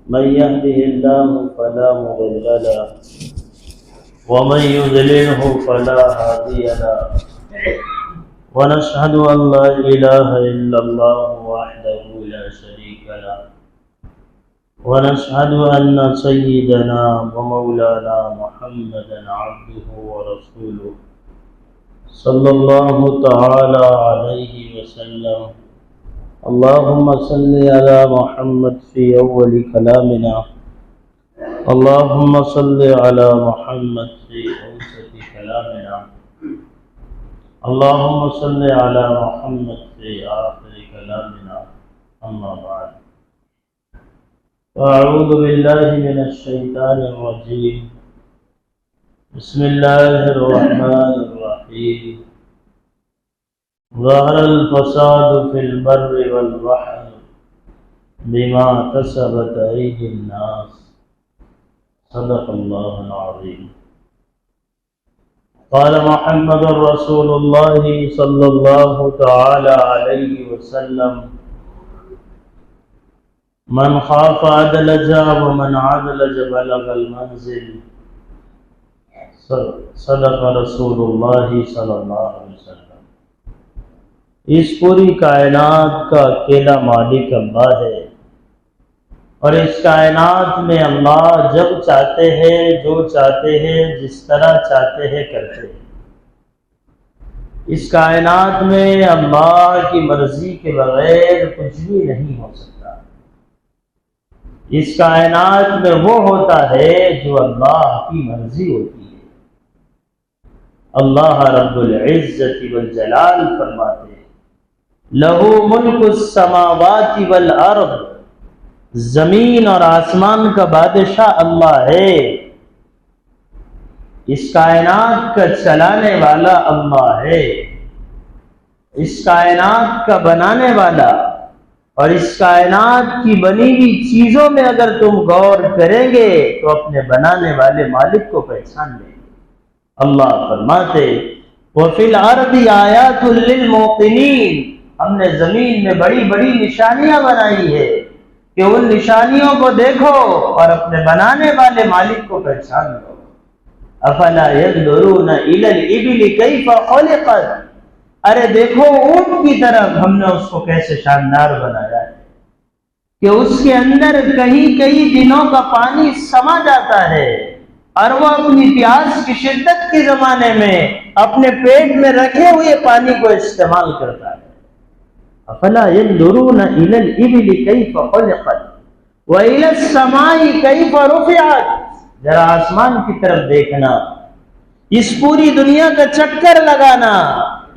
من يهده الله فلا مضل له ومن يضلله فلا هادي له ونشهد أن لا إله إلا الله وحده لا شريك له ونشهد أن سيدنا ومولانا محمدا عبده ورسوله صلى الله تعالى عليه وسلم. اللهم صل على محمد في أول كلامنا، اللهم صل على محمد في أوسط كلامنا، اللهم صل على محمد في آخر كلامنا. أما بعد، أعوذ بالله من الشيطان الرجيم. بسم الله الرحمن الرحيم. ظهر الفساد في البر والبحر بما كسبت أيدي الناس. صدق الله العظيم. قال محمد رسول الله صلى الله تعالى عليه وسلم: من خاف أدلج ومن عدلج بلغ المنزل. صدق رسول اللہ صلی اللہ علیہ وسلم. اس پوری کائنات کا اکیلا مالک اللہ ہے، اور اس کائنات میں اللہ جب چاہتے ہیں، جو چاہتے ہیں، جس طرح چاہتے ہیں کرتے ہیں. اس کائنات میں اللہ کی مرضی کے بغیر کچھ بھی نہیں ہو سکتا. اس کائنات میں وہ ہوتا ہے جو اللہ کی مرضی ہوتی ہے. اللہ رب العزت والجلال فرماتے ہیں: لہو ملک السماوات والارض. زمین اور آسمان کا بادشاہ اللہ ہے. اس کائنات کا چلانے والا اللہ ہے. اس کائنات کا بنانے والا. اور اس کائنات کی بنی ہوئی چیزوں میں اگر تم غور کریں گے تو اپنے بنانے والے مالک کو پہچان لیں گے. اللہ فرماتے: وَفِي الْأَرْضِ آیَاتٌ لِّلْمُوقِنِينَ. ہم نے زمین میں بڑی بڑی نشانیاں بنائی ہے کہ ان نشانیوں کو دیکھو اور اپنے بنانے والے مالک کو پہچان لو. افلا ينظرون الى الابل كيف خلقت. ارے دیکھو اونٹ کی طرف ہم نے اس کو کیسے شاندار بنایا ہے کہ اس کے اندر کئی کئی دنوں کا پانی سما جاتا ہے، اور وہ اپنی پیاس کی شدت کے زمانے میں اپنے پیٹ میں رکھے ہوئے پانی کو استعمال کرتا ہے. افلا ينظرون الى الابل كيف خلقت والى السماء كيف رفعت. ذرا آسمان کی طرف دیکھنا، اس پوری دنیا کا چکر لگانا.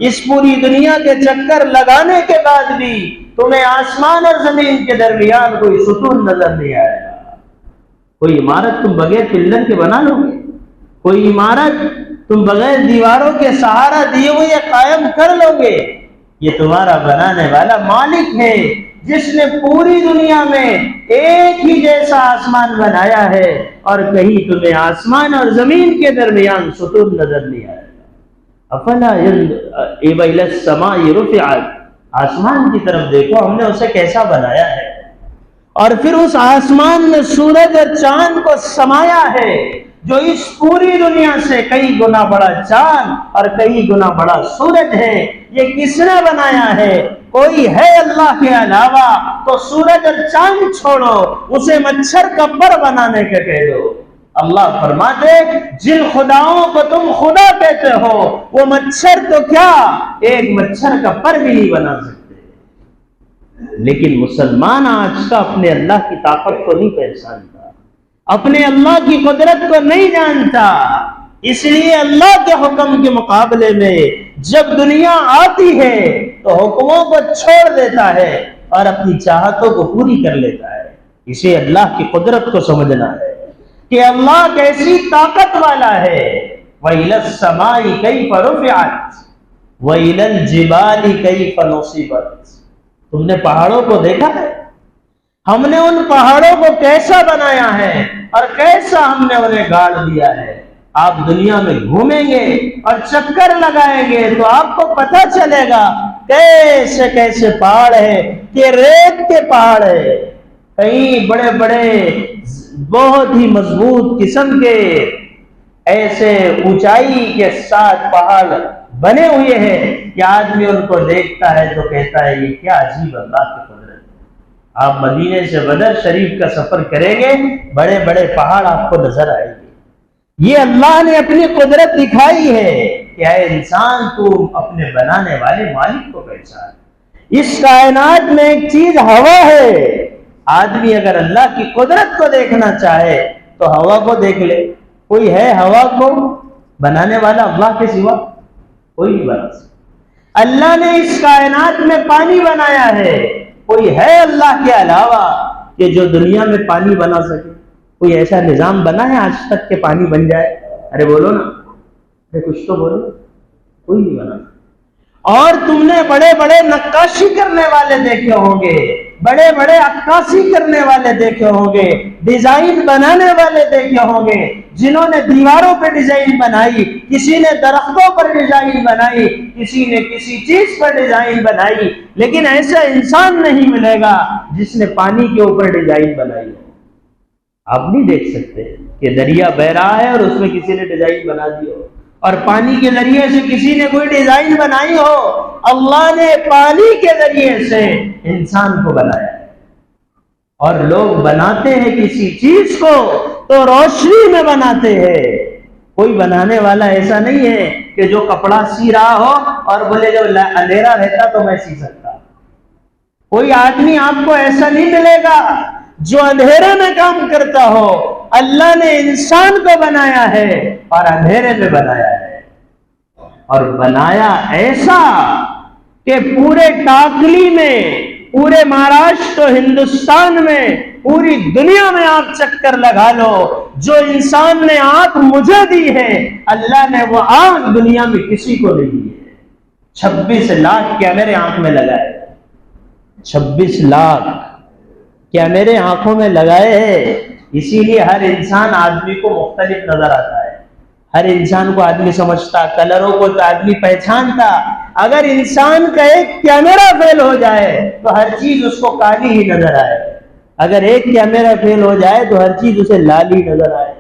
اس پوری دنیا کے چکر لگانے کے بعد بھی تمہیں آسمان اور زمین کے درمیان کوئی ستون نظر نہیں آئے گا. کوئی عمارت تم بغیر پلر کے بنا لو گے؟ کوئی عمارت تم بغیر دیواروں کے سہارا دیے ہوئے قائم کر لو گے؟ یہ تمہارا بنانے والا مالک ہے جس نے پوری دنیا میں ایک ہی جیسا آسمان بنایا ہے، اور کہیں تمہیں آسمان اور زمین کے درمیان ستون نظر نہیں آئے گا. افلا الی السماء رفعت. آسمان کی طرف دیکھو، ہم نے اسے کیسا بنایا ہے، اور پھر اس آسمان میں سورج اور چاند کو سمایا ہے جو اس پوری دنیا سے کئی گنا بڑا چاند اور کئی گنا بڑا سورج ہے. یہ کس نے بنایا ہے؟ کوئی ہے اللہ کے علاوہ تو سورج اور چاند چھوڑو، اسے مچھر کا پر بنانے کے کہہ دو. اللہ فرماتے: جن خداؤں کو تم خدا کہتے ہو وہ مچھر تو کیا ایک مچھر کا پر بھی نہیں بنا سکتے. لیکن مسلمان آج کا اپنے اللہ کی طاقت کو نہیں پہچانتا، اپنے اللہ کی قدرت کو نہیں جانتا. اس لیے اللہ کے حکم کے مقابلے میں جب دنیا آتی ہے تو حکموں کو چھوڑ دیتا ہے اور اپنی چاہتوں کو پوری کر لیتا ہے. اسے اللہ کی قدرت کو سمجھنا ہے کہ اللہ کیسی طاقت والا ہے. وَإِلَى السَّمَاءِ كَيْفَ رُفِعَتْ وَإِلَى الْجِبَالِ كَيْفَ نُصِبَتْ. تم نے پہاڑوں کو دیکھا ہے؟ ہم نے ان پہاڑوں کو کیسا بنایا ہے اور کیسا ہم نے انہیں گاڑ دیا ہے. آپ دنیا میں گھومیں گے اور چکر لگائیں گے تو آپ کو پتہ چلے گا کیسے کیسے پہاڑ ہے، کہ ریت کے پہاڑ ہے، کئی بڑے بڑے بہت ہی مضبوط قسم کے ایسے اونچائی کے ساتھ پہاڑ بنے ہوئے ہیں کہ آدمی ان کو دیکھتا ہے تو کہتا ہے یہ کیا عجیب اللہ کی قدرت ہے۔ آپ مدینے سے بدر شریف کا سفر کریں گے، بڑے بڑے پہاڑ آپ کو نظر آئیں گے۔ یہ اللہ نے اپنی قدرت دکھائی ہے کہ اے انسان تو اپنے بنانے والے مالک کو پہچان۔ اس کائنات میں ایک چیز ہوا ہے، آدمی اگر اللہ کی قدرت کو دیکھنا چاہے تو ہوا کو دیکھ لے۔ کوئی ہے ہوا کو بنانے والا اللہ کے سوا؟ کوئی نہیں بنا سکتا۔ اللہ نے اس کائنات میں پانی بنایا ہے، کوئی ہے اللہ کے علاوہ کہ جو دنیا میں پانی بنا سکے؟ کوئی ایسا نظام بنا ہے آج تک کہ پانی بن جائے؟ ارے بولو نا، ارے کچھ تو بولو۔ کوئی نہیں بنا۔ اور تم نے بڑے بڑے نقاشی کرنے والے دیکھے ہوں گے، بڑے بڑے عکاسی کرنے والے دیکھے ہوں گے، ڈیزائن بنانے والے دیکھے ہوں گے، جنہوں نے دیواروں پہ ڈیزائن بنائی، کسی نے درختوں پر ڈیزائن بنائی، کسی نے کسی چیز پر ڈیزائن بنائی، لیکن ایسا انسان نہیں ملے گا جس نے پانی کے اوپر ڈیزائن بنائی ہو۔ آپ نہیں دیکھ سکتے کہ دریا بہ رہا ہے اور اس میں کسی نے ڈیزائن بنا دی ہو، اور پانی کے ذریعے سے کسی نے کوئی ڈیزائن بنائی ہو۔ اللہ نے پانی کے ذریعے سے انسان کو بنایا ہے، اور لوگ بناتے ہیں کسی چیز کو تو روشنی میں بناتے ہیں۔ کوئی بنانے والا ایسا نہیں ہے کہ جو کپڑا سی رہا ہو اور بولے جب اندھیرا رہتا تو میں سی سکتا۔ کوئی آدمی آپ کو ایسا نہیں ملے گا جو اندھیرے میں کام کرتا ہو۔ اللہ نے انسان کو بنایا ہے اور اندھیرے میں بنایا ہے، اور بنایا ایسا کہ پورے ٹاکلی میں، پورے مہاراشٹر ہندوستان میں، پوری دنیا میں آپ چکر لگا لو، جو انسان نے آنکھ مجھے دی ہے اللہ نے وہ آنکھ دنیا میں کسی کو نہیں دی ہے۔ 26 لاکھ کیمرے آنکھ میں لگائے، 26 لاکھ کیمرے آنکھوں میں لگائے ہیں۔ اسی لیے ہر انسان آدمی کو مختلف نظر آتا ہے، ہر انسان کو آدمی سمجھتا، کلروں کو تو آدمی پہچانتا۔ اگر انسان کا ایک کیمرہ فیل ہو جائے تو ہر چیز اس کو کالی ہی نظر آئے، اگر ایک کیمرہ فیل ہو جائے تو ہر چیز اسے لال ہی نظر آئے۔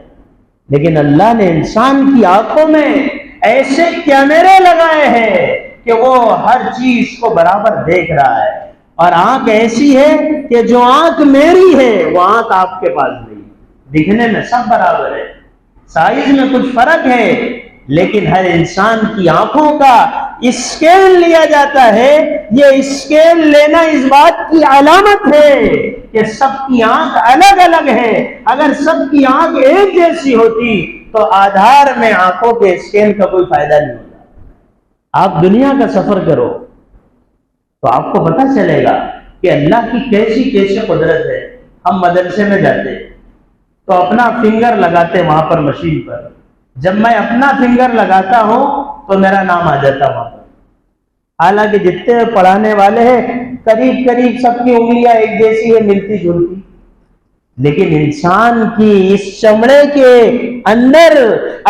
لیکن اللہ نے انسان کی آنکھوں میں ایسے کیمرے لگائے ہیں کہ وہ ہر چیز کو برابر دیکھ رہا ہے۔ اور آنکھ ایسی ہے کہ جو آنکھ میری ہے وہ آنکھ آپ کے پاس نہیں، دکھنے میں سب برابر ہے، سائز میں کچھ فرق ہے، لیکن ہر انسان کی آنکھوں کا اسکیل لیا جاتا ہے۔ یہ اسکیل لینا اس بات کی علامت ہے کہ سب کی آنکھ الگ الگ ہے۔ اگر سب کی آنکھ ایک جیسی ہوتی تو آدھار میں آنکھوں کے اسکیل کا کوئی فائدہ نہیں ہوتا۔ آپ دنیا کا سفر کرو تو آپ کو پتہ چلے گا کہ اللہ کی کیسی کیسی قدرت ہے۔ ہم مدرسے میں جاتے تو اپنا فنگر لگاتے وہاں پر مشین پر، جب میں اپنا فنگر لگاتا ہوں تو میرا نام آ جاتا وہاں پر۔ حالانکہ جتنے پڑھانے والے ہیں قریب قریب سب کی انگلیاں ایک جیسی ہے، ملتی جلتی، لیکن انسان کی اس چمڑے کے اندر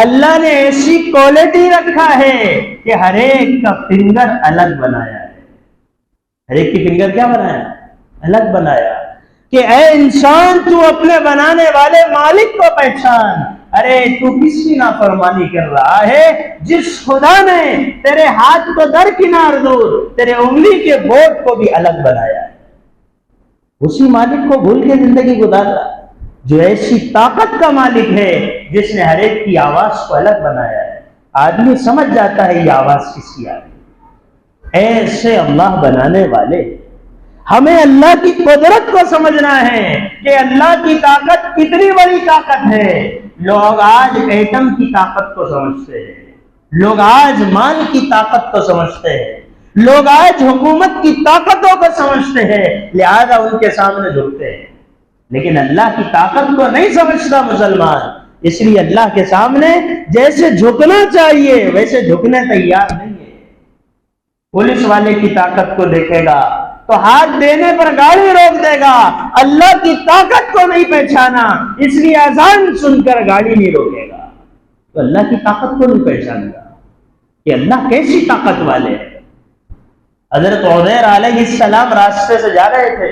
اللہ نے ایسی کوالٹی رکھا ہے کہ ہر ایک کا فنگر الگ بنایا ہے۔ ہر ایک کی فنگر کیا بنایا؟ الگ بنایا کہ اے انسان تو اپنے بنانے والے مالک کو پہچان۔ ارے تو کس کی نافرمانی کر رہا ہے؟ جس خدا نے تیرے ہاتھ کو درکنار دور، تیرے انگلی کے بوٹ کو بھی الگ بنایا ہے، اسی مالک کو بھول کے زندگی گزار رہا، جو ایسی طاقت کا مالک ہے جس نے ہر ایک کی آواز کو الگ بنایا ہے۔ آدمی سمجھ جاتا ہے یہ آواز کس کی آ رہی ہے۔ ایسے اللہ بنانے والے، ہمیں اللہ کی قدرت کو سمجھنا ہے کہ اللہ کی طاقت کتنی بڑی طاقت ہے۔ لوگ آج ایٹم کی طاقت کو سمجھتے ہیں، لوگ آج مال کی طاقت کو سمجھتے ہیں، لوگ آج حکومت کی طاقتوں کو سمجھتے ہیں، لہذا ان کے سامنے جھکتے ہیں، لیکن اللہ کی طاقت کو نہیں سمجھتا مسلمان، اس لیے اللہ کے سامنے جیسے جھکنا چاہیے ویسے جھکنے تیار نہیں ہے۔ پولیس والے کی طاقت کو دیکھے گا تو ہاتھ دینے پر گاڑی روک دے گا، اللہ کی طاقت کو نہیں پہچانا اس لیے اذان سن کر گاڑی نہیں روکے گا، تو اللہ کی طاقت کو نہیں پہچانے گا کہ اللہ کیسی طاقت والے ہیں۔ حضرت عزیر علیہ السلام راستے سے جا رہے تھے،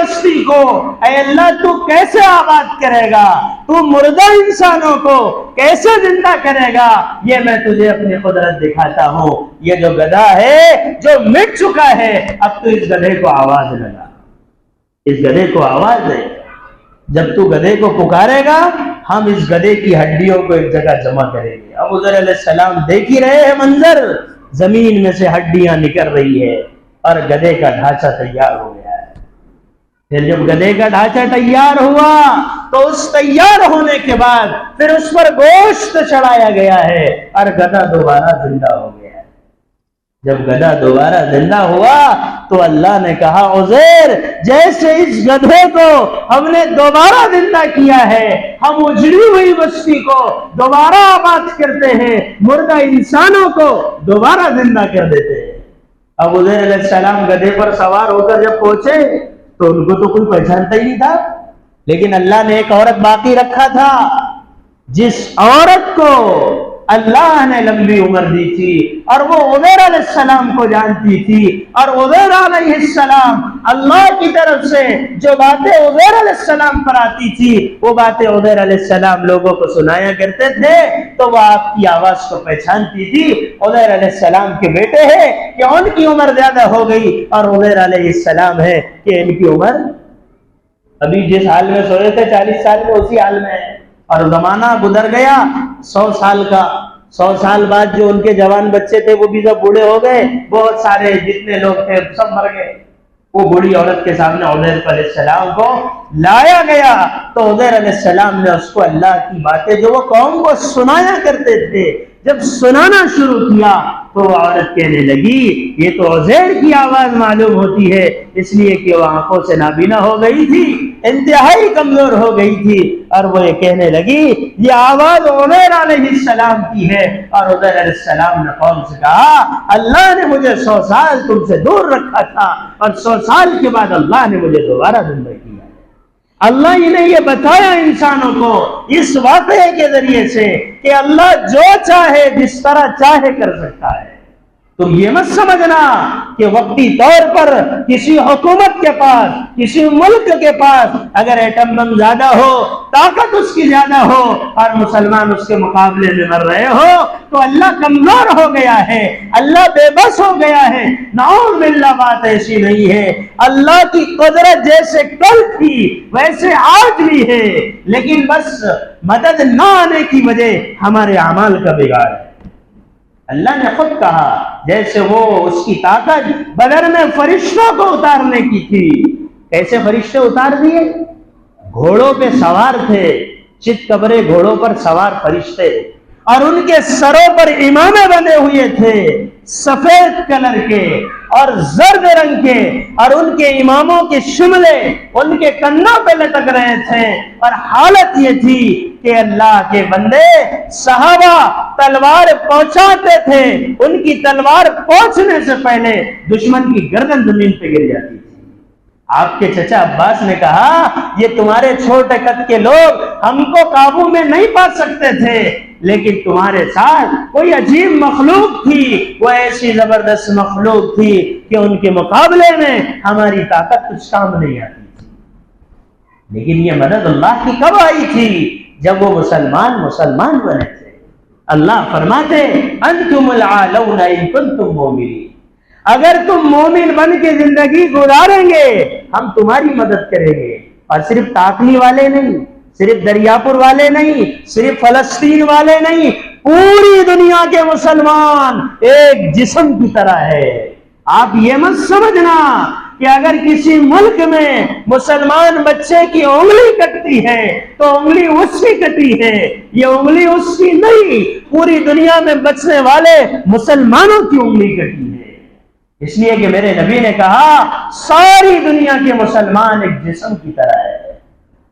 بستی کو اے اللہ تو کیسے آباد کرے گا، تو مردہ انسانوں کو کیسے زندہ کرے گا، یہ میں تجھے اپنی قدرت دکھاتا ہوں۔ یہ جو گدھا ہے جو مٹ چکا ہے، اب تو اس گدھے کو آواز لگا، اس گدھے کو آواز دے، جب تو گدھے کو پکارے گا ہم اس گدھے کی ہڈیوں کو ایک جگہ جمع کریں گے۔ اب حضور علیہ السلام دیکھ ہی رہے ہیں منظر، زمین میں سے ہڈیاں نکل رہی ہے اور گدھے کا ڈھانچہ تیار ہو گیا ہے۔ پھر جب گدھے کا ڈھانچہ تیار ہوا تو اس تیار ہونے کے بعد پھر اس پر گوشت چڑھایا گیا ہے اور گدھا دوبارہ زندہ ہو گیا ہے۔ جب گدھا دوبارہ زندہ ہوا تو اللہ نے کہا عزیر جیسے اس گدھے کو ہم نے دوبارہ زندہ کیا ہے، ہم اجڑی ہوئی بستی کو دوبارہ آباد کرتے ہیں، مردہ انسانوں کو دوبارہ زندہ کر دیتے ہیں۔ اب عزیر علیہ السلام گدھے پر سوار ہو کر جب پہنچے تو ان کو تو کوئی پہچانتا ہی نہیں تھا، لیکن اللہ نے ایک عورت باقی رکھا تھا، جس عورت کو اللہ نے لمبی عمر دی تھی اور وہ عزیر علیہ السلام کو جانتی تھی، اور عزیر علیہ السلام اللہ کی طرف سے جو باتیں عزیر علیہ السلام پر آتی تھی وہ باتیں عزیر علیہ السلام لوگوں کو سنایا کرتے تھے، تو وہ آپ کی آواز کو پہچانتی تھی۔ عزیر علیہ السلام کے بیٹے ہیں کہ ان کی عمر زیادہ ہو گئی، اور عزیر علیہ السلام ہے کہ ان کی عمر ابھی جس حال میں سوئے تھے 40 سال میں اسی حال میں ہے، اور زمانہ گزر گیا 100 سال کا۔ 100 سال بعد جو ان کے جوان بچے تھے وہ بھی سب بوڑھے ہو گئے، بہت سارے جتنے لوگ تھے سب مر گئے۔ وہ بوڑھی عورت کے سامنے عزیر علیہ السلام کو لایا گیا تو عزیر علیہ السلام نے اس کو اللہ کی باتیں جو وہ قوم کو سنایا کرتے تھے جب سنانا شروع کیا تو وہ عورت کہنے لگی یہ تو عزیر کی آواز معلوم ہوتی ہے، اس لیے کہ وہ آنکھوں سے نابینا ہو گئی تھی، انتہائی کمزور ہو گئی تھی، اور وہ یہ کہنے لگی یہ آواز عزیر علیہ السلام کی ہے۔ اور عزیر علیہ السلام نے قوم سے کہا اللہ نے مجھے 100 سال تم سے دور رکھا تھا، اور 100 سال کے بعد اللہ نے مجھے دوبارہ زندہ کیا۔ اللہ نے یہ بتایا انسانوں کو اس واقعے کے ذریعے سے کہ اللہ جو چاہے جس طرح چاہے کر سکتا ہے۔ تم یہ مت سمجھنا کہ وقتی طور پر کسی حکومت کے پاس، کسی ملک کے پاس اگر ایٹم بم زیادہ ہو، طاقت اس کی زیادہ ہو اور مسلمان اس کے مقابلے میں مر رہے ہو تو اللہ کمزور ہو گیا ہے، اللہ بے بس ہو گیا ہے۔ نعوذ باللہ، بات ایسی نہیں ہے۔ اللہ کی قدرت جیسے کل تھی ویسے آج بھی ہے، لیکن بس مدد نہ آنے کی وجہ ہمارے اعمال کا بگاڑ ہے۔ اللہ نے خود کہا جیسے وہ اس کی طاقت بدر میں فرشتوں کو اتارنے کی تھی، کیسے فرشتے اتار دیے؟ گھوڑوں پہ سوار تھے، چت کبرے گھوڑوں پر سوار فرشتے، اور ان کے سروں پر امامے بنے ہوئے تھے سفید کلر کے اور زرد رنگ کے، اور ان کے اماموں کے شملے ان کے کندھوں پہ لٹک رہے تھے، اور حالت یہ تھی کہ اللہ کے بندے صحابہ تلوار پہنچاتے تھے، ان کی تلوار پہنچنے سے پہلے دشمن کی گردن زمین پہ گر جاتی تھی۔ آپ کے چچا عباس نے کہا یہ تمہارے چھوٹے قد کے لوگ ہم کو قابو میں نہیں پا سکتے تھے، لیکن تمہارے ساتھ کوئی عجیب مخلوق تھی، وہ ایسی زبردست مخلوق تھی کہ ان کے مقابلے میں ہماری طاقت کچھ کام نہیں آتی تھی۔ لیکن یہ مدد اللہ کی کب آئی تھی؟ جب وہ مسلمان بنے تھے۔ اللہ فرماتے انتم العالون ان کنتم مومنین، اگر تم مومن بن کے زندگی گزاریں گے ہم تمہاری مدد کریں گے۔ اور صرف ٹاکلی والے نہیں، صرف دریاپور والے نہیں، صرف فلسطین والے نہیں، پوری دنیا کے مسلمان ایک جسم کی طرح ہے۔ آپ یہ مت سمجھنا کہ اگر کسی ملک میں مسلمان بچے کی انگلی کٹتی ہے تو انگلی اس کی کٹی ہے، یہ انگلی اس کی نہیں، پوری دنیا میں بچنے والے مسلمانوں کی انگلی کٹی ہے۔ اس لیے کہ میرے نبی نے کہا ساری دنیا کے مسلمان ایک جسم کی طرح ہے،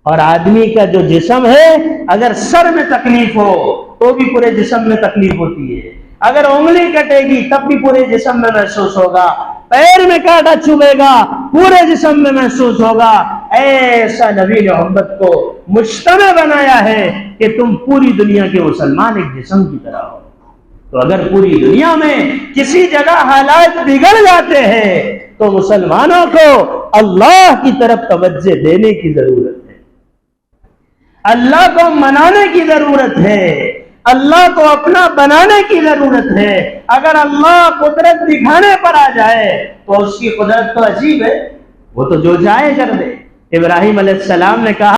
اور آدمی کا جو جسم ہے اگر سر میں تکلیف ہو تو بھی پورے جسم میں تکلیف ہوتی ہے، اگر انگلی کٹے گی تب بھی پورے جسم میں محسوس ہوگا، پیر میں کانٹا چبھے گا پورے جسم میں محسوس ہوگا۔ ایسا نبی نے امت کو مجتمع بنایا ہے کہ تم پوری دنیا کے مسلمان ایک جسم کی طرح ہو۔ تو اگر پوری دنیا میں کسی جگہ حالات بگڑ جاتے ہیں تو مسلمانوں کو اللہ کی طرف توجہ دینے کی ضرورت ہے، اللہ کو منانے کی ضرورت ہے، اللہ کو اپنا بنانے کی ضرورت ہے۔ اگر اللہ قدرت دکھانے پر آ جائے تو اس کی قدرت تو عجیب ہے، وہ تو جو جائے کر دے۔ ابراہیم علیہ السلام نے کہا